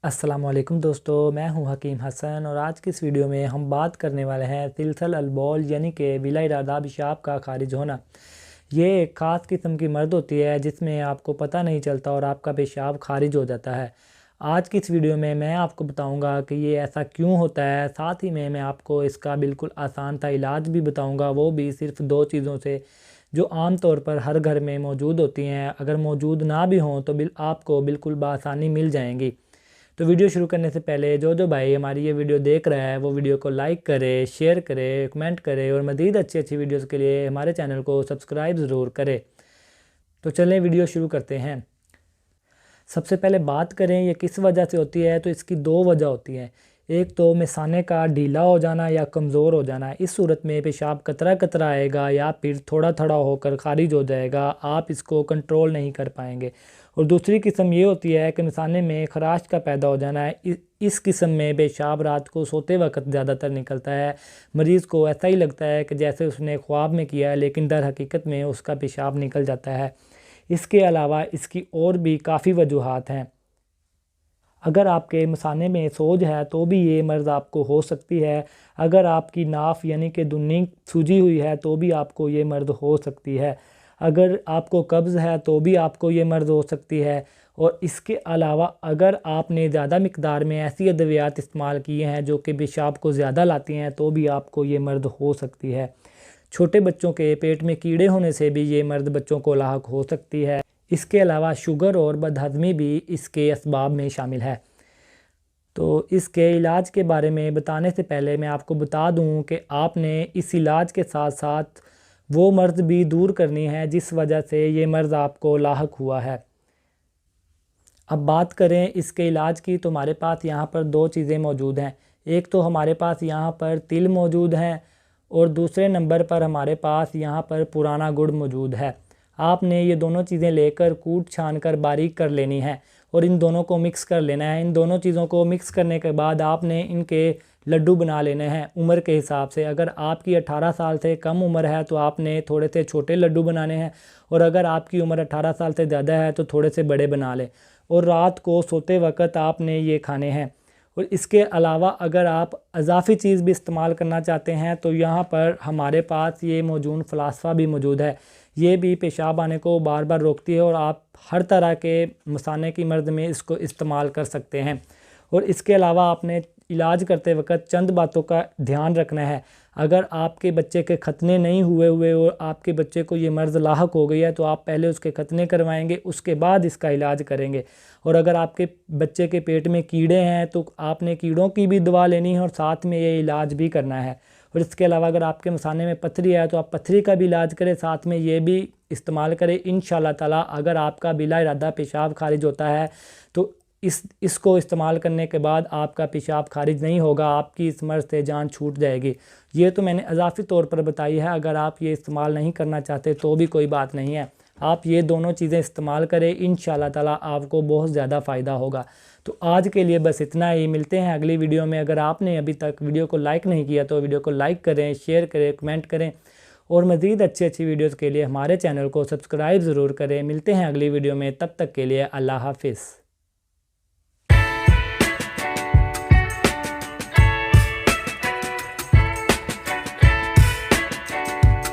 अस्सलामुअलैकुम दोस्तों, मैं हूं हकीम हसन और आज की इस वीडियो में हम बात करने वाले हैं सिलसल अलबौल यानी कि बिला इरादा पेशाब का खारिज होना। ये एक ख़ास किस्म की मर्द होती है जिसमें आपको पता नहीं चलता और आपका पेशाब खारिज हो जाता है। आज की इस वीडियो में मैं आपको बताऊंगा कि ये ऐसा क्यों होता है, साथ ही में मैं आपको इसका बिल्कुल आसान सा इलाज भी बताऊँगा, वो भी सिर्फ 2 चीज़ों से जो आम तौर पर हर घर में मौजूद होती हैं। अगर मौजूद ना भी हों तो आपको बिल्कुल बआसानी मिल जाएंगी। तो वीडियो शुरू करने से पहले जो भाई हमारी ये वीडियो देख रहा है वो वीडियो को लाइक करे, शेयर करे, कमेंट करे और मज़ीद अच्छी वीडियोस के लिए हमारे चैनल को सब्सक्राइब ज़रूर करे। तो चलें वीडियो शुरू करते हैं। सबसे पहले बात करें ये किस वजह से होती है, तो इसकी 2 वजह होती हैं। एक तो मिसाने का ढीला हो जाना या कमज़ोर हो जाना। इस सूरत में पेशाब कतरा कतरा आएगा या फिर थोड़ा थोड़ा होकर खारिज हो जाएगा, आप इसको कंट्रोल नहीं कर पाएंगे। और दूसरी किस्म ये होती है कि मिसाने में खराश का पैदा हो जाना है। इस किस्म में पेशाब रात को सोते वक्त ज़्यादातर निकलता है। मरीज़ को ऐसा ही लगता है कि जैसे उसने ख्वाब में किया है, लेकिन दर हकीकत में उसका पेशाब निकल जाता है। इसके अलावा इसकी और भी काफ़ी वजूहात हैं। अगर आपके मसाने में सोज है तो भी ये मर्ज़ आपको हो सकती है। अगर आपकी नाफ यानी कि दुन्नी सूजी हुई है तो भी आपको ये मर्ज़ हो सकती है। अगर आपको कब्ज़ है तो भी आपको ये मर्ज़ हो सकती है। और इसके अलावा अगर आपने ज़्यादा मिक़दार में ऐसी अद्वियात इस्तेमाल किए हैं जो कि पेशाब को ज़्यादा लाती हैं तो भी आपको ये मर्ज़ हो सकती है। छोटे बच्चों के पेट में कीड़े होने से भी ये मर्ज़ बच्चों को लाहक हो सकती है। इसके अलावा शुगर और बदहज़मी भी इसके असबाब में शामिल है। तो इसके इलाज के बारे में बताने से पहले मैं आपको बता दूं कि आपने इस इलाज के साथ साथ वो मर्ज़ भी दूर करनी है जिस वजह से ये मर्ज़ आपको लाहक हुआ है। अब बात करें इसके इलाज की, तो हमारे पास यहाँ पर 2 चीज़ें मौजूद हैं। एक तो हमारे पास यहाँ पर तिल मौजूद हैं और दूसरे नंबर पर हमारे पास यहाँ पर पुराना गुड़ मौजूद है। आपने ये दोनों चीज़ें लेकर कूट छान कर बारीक कर लेनी है और इन दोनों को मिक्स कर लेना है। इन दोनों चीज़ों को मिक्स करने के बाद आपने इनके लड्डू बना लेने हैं उम्र के हिसाब से। अगर आपकी 18 साल से कम उम्र है तो आपने थोड़े से छोटे लड्डू बनाने हैं, और अगर आपकी उम्र 18 साल से ज़्यादा है तो थोड़े से बड़े बना लें। और रात को सोते वक्त आपने ये खाने हैं। और इसके अलावा अगर आप अज़ाफ़ी चीज़ भी इस्तेमाल करना चाहते हैं तो यहाँ पर हमारे पास ये मौजूद फ़लास्फ़ा भी मौजूद है। ये भी पेशाब आने को बार बार रोकती है और आप हर तरह के मसाने की मर्ज़ में इसको इस्तेमाल कर सकते हैं। और इसके अलावा आपने इलाज करते वक्त चंद बातों का ध्यान रखना है। अगर आपके बच्चे के खतने नहीं हुए और आपके बच्चे को ये मर्ज़ लाहक हो गई है तो आप पहले उसके खतने करवाएंगे, उसके बाद इसका इलाज करेंगे। और अगर आपके बच्चे के पेट में कीड़े हैं तो आपने कीड़ों की भी दवा लेनी है और साथ में ये इलाज भी करना है। और इसके अलावा अगर आपके मसाने में पथरी है तो आप पथरी का भी इलाज करें, साथ में ये भी इस्तेमाल करें। इंशाअल्लाह ताला अगर आपका बिला इरादा पेशाब खारिज होता है तो इसको इस्तेमाल करने के बाद आपका पेशाब खारिज नहीं होगा, आपकी इस मर्ज़ से जान छूट जाएगी। ये तो मैंने इजाफ़ी तौर पर बताई है। अगर आप ये इस्तेमाल नहीं करना चाहते तो भी कोई बात नहीं है, आप ये दोनों चीज़ें इस्तेमाल करें, इंशाअल्लाह ताला आपको बहुत ज़्यादा फ़ायदा होगा। तो आज के लिए बस इतना ही। मिलते हैं अगली वीडियो में। अगर आपने अभी तक वीडियो को लाइक नहीं किया तो वीडियो को लाइक करें, शेयर करें, कमेंट करें और मज़ीद अच्छी वीडियोज़ के लिए हमारे चैनल को सब्सक्राइब ज़रूर करें। मिलते हैं अगली वीडियो में, तब तक के लिए अल्लाह हाफ़िज़।